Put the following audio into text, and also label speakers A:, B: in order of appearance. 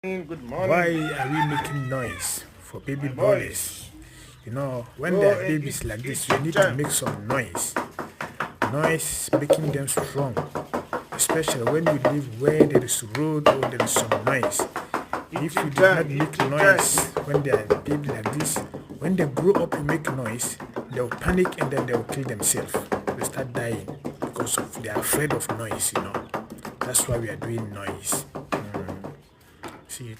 A: Good
B: Why
A: morning,
B: are we making noise for baby
A: my
B: broilers?
A: boys.
B: When they
A: Go
B: are
A: and
B: babies like
A: eat
B: this,
A: your
B: you need to
A: jam.
B: make some noise. Noise making them strong, especially when you live where there is road or there is some noise.
A: Eat
B: If
A: your
B: you did not
A: jam. Eat
B: make
A: your jam.
B: noise when they are baby like this, when they grow up you make noise, they'll panic and then they'll kill themselves. They start dying because of they are afraid of noise. That's why we are doing noise. See,